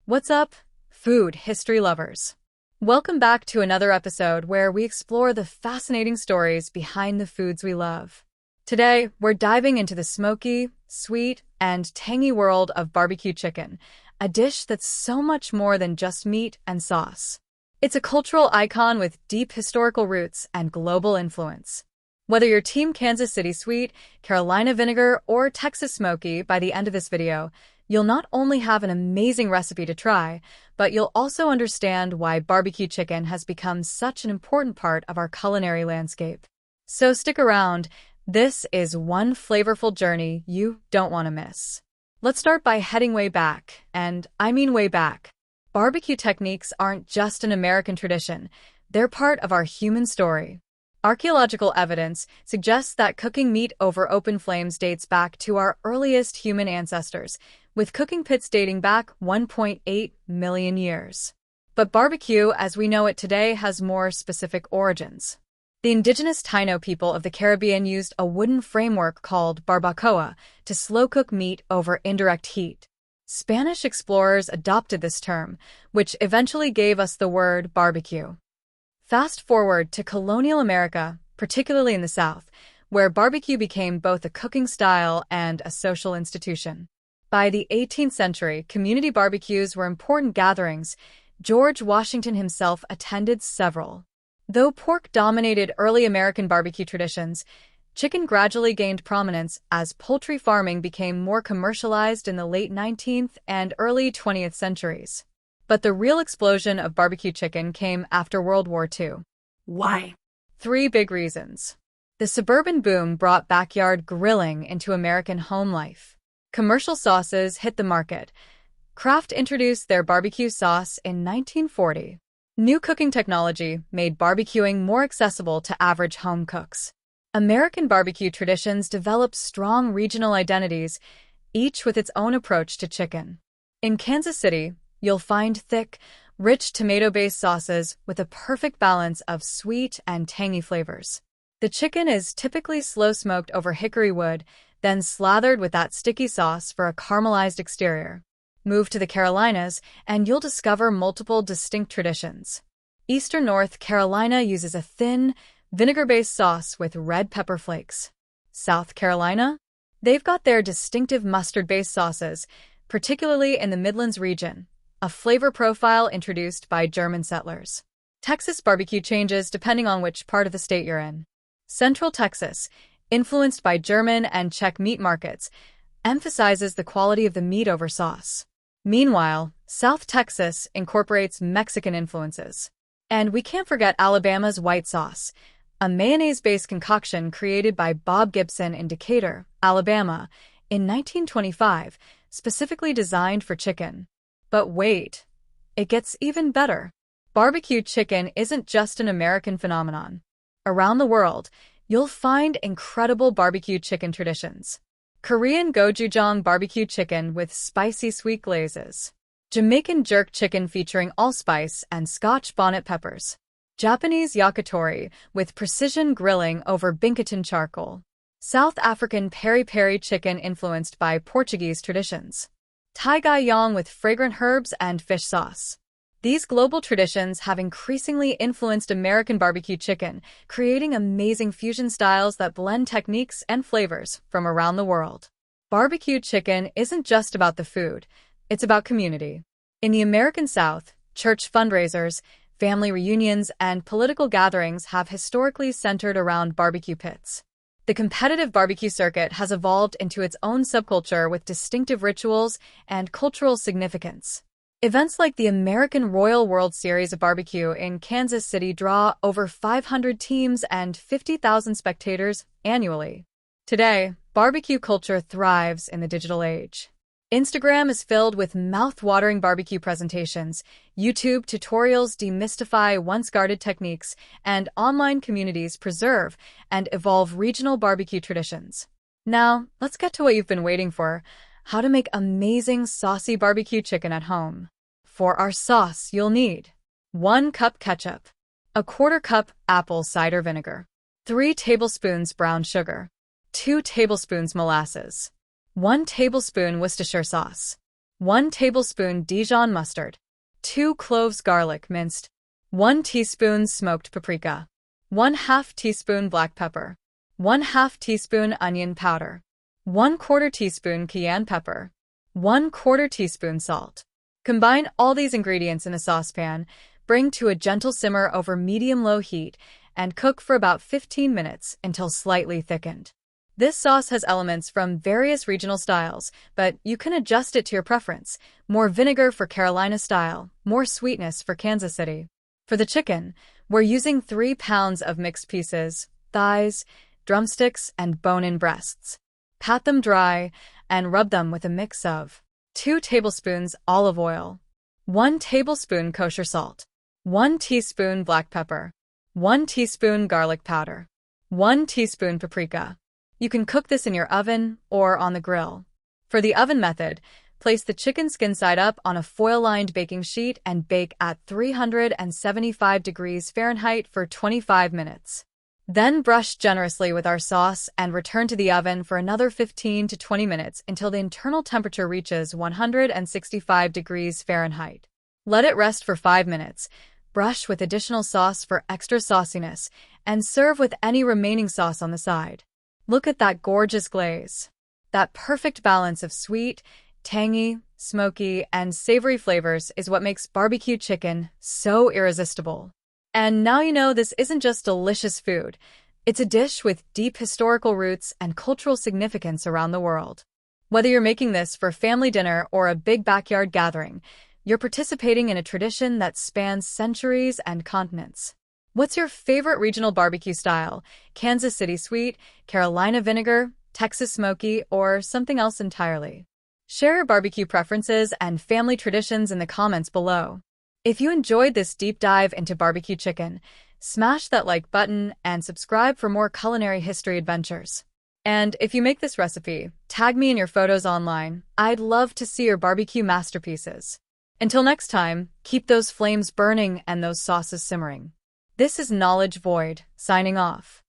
What's up, food history lovers? Welcome back to another episode where we explore the fascinating stories behind the foods we love. Today, we're diving into the smoky, sweet, and tangy world of barbecue chicken, a dish that's so much more than just meat and sauce. It's a cultural icon with deep historical roots and global influence. Whether you're Team Kansas City Sweet, Carolina Vinegar, or Texas Smoky, by the end of this video, you'll not only have an amazing recipe to try, but you'll also understand why barbecue chicken has become such an important part of our culinary landscape. So stick around. This is one flavorful journey you don't want to miss. Let's start by heading way back, and I mean way back. Barbecue techniques aren't just an American tradition, they're part of our human story. Archaeological evidence suggests that cooking meat over open flames dates back to our earliest human ancestors, with cooking pits dating back 1.8 million years. But barbecue, as we know it today, has more specific origins. The indigenous Taíno people of the Caribbean used a wooden framework called barbacoa to slow-cook meat over indirect heat. Spanish explorers adopted this term, which eventually gave us the word barbecue. Fast forward to colonial America, particularly in the South, where barbecue became both a cooking style and a social institution. By the 18th century, community barbecues were important gatherings. George Washington himself attended several. Though pork dominated early American barbecue traditions, chicken gradually gained prominence as poultry farming became more commercialized in the late 19th and early 20th centuries. But the real explosion of barbecue chicken came after World War II. Why? Three big reasons. The suburban boom brought backyard grilling into American home life. Commercial sauces hit the market. Kraft introduced their barbecue sauce in 1940. New cooking technology made barbecuing more accessible to average home cooks. American barbecue traditions developed strong regional identities, each with its own approach to chicken. In Kansas City, you'll find thick, rich tomato-based sauces with a perfect balance of sweet and tangy flavors. The chicken is typically slow-smoked over hickory wood, then slathered with that sticky sauce for a caramelized exterior. Move to the Carolinas, and you'll discover multiple distinct traditions. Eastern North Carolina uses a thin, vinegar-based sauce with red pepper flakes. South Carolina? They've got their distinctive mustard-based sauces, particularly in the Midlands region, a flavor profile introduced by German settlers. Texas barbecue changes depending on which part of the state you're in. Central Texas, influenced by German and Czech meat markets, emphasizes the quality of the meat over sauce. Meanwhile, South Texas incorporates Mexican influences. And we can't forget Alabama's white sauce, a mayonnaise-based concoction created by Bob Gibson in Decatur, Alabama, in 1925, specifically designed for chicken. But wait, it gets even better. Barbecue chicken isn't just an American phenomenon. Around the world, you'll find incredible barbecue chicken traditions. Korean gochujang barbecue chicken with spicy sweet glazes. Jamaican jerk chicken featuring allspice and Scotch bonnet peppers. Japanese yakitori with precision grilling over Binkaton charcoal. South African peri-peri chicken influenced by Portuguese traditions. Thai gai yang with fragrant herbs and fish sauce. These global traditions have increasingly influenced American barbecue chicken, creating amazing fusion styles that blend techniques and flavors from around the world. Barbecue chicken isn't just about the food, it's about community. In the American South, church fundraisers, family reunions, and political gatherings have historically centered around barbecue pits. The competitive barbecue circuit has evolved into its own subculture with distinctive rituals and cultural significance. Events like the American Royal World Series of Barbecue in Kansas City draw over 500 teams and 50,000 spectators annually. Today, barbecue culture thrives in the digital age. Instagram is filled with mouth-watering barbecue presentations, YouTube tutorials demystify once-guarded techniques, and online communities preserve and evolve regional barbecue traditions. Now, let's get to what you've been waiting for: how to make amazing saucy barbecue chicken at home. For our sauce, you'll need 1 cup ketchup, a 1/4 cup apple cider vinegar, 3 tablespoons brown sugar, 2 tablespoons molasses, 1 tablespoon Worcestershire sauce, 1 tablespoon Dijon mustard, 2 cloves garlic minced, 1 teaspoon smoked paprika, 1/2 teaspoon black pepper, 1/2 teaspoon onion powder, 1/4 teaspoon cayenne pepper, 1/4 teaspoon salt. Combine all these ingredients in a saucepan, bring to a gentle simmer over medium-low heat, and cook for about 15 minutes until slightly thickened. This sauce has elements from various regional styles, but you can adjust it to your preference. More vinegar for Carolina style, more sweetness for Kansas City. For the chicken, we're using 3 pounds of mixed pieces, thighs, drumsticks, and bone-in breasts. Pat them dry and rub them with a mix of 2 tablespoons olive oil, 1 tablespoon kosher salt, 1 teaspoon black pepper, 1 teaspoon garlic powder, 1 teaspoon paprika. You can cook this in your oven or on the grill. For the oven method, place the chicken skin side up on a foil-lined baking sheet and bake at 375 degrees Fahrenheit for 25 minutes. Then brush generously with our sauce and return to the oven for another 15 to 20 minutes until the internal temperature reaches 165 degrees Fahrenheit. Let it rest for 5 minutes, brush with additional sauce for extra sauciness, and serve with any remaining sauce on the side. Look at that gorgeous glaze. That perfect balance of sweet, tangy, smoky, and savory flavors is what makes barbecue chicken so irresistible. And now you know this isn't just delicious food. It's a dish with deep historical roots and cultural significance around the world. Whether you're making this for family dinner or a big backyard gathering, you're participating in a tradition that spans centuries and continents. What's your favorite regional barbecue style? Kansas City sweet, Carolina vinegar, Texas smoky, or something else entirely? Share your barbecue preferences and family traditions in the comments below. If you enjoyed this deep dive into barbecue chicken, smash that like button and subscribe for more culinary history adventures. And if you make this recipe, tag me in your photos online. I'd love to see your barbecue masterpieces. Until next time, keep those flames burning and those sauces simmering. This is Knowledge Void, signing off.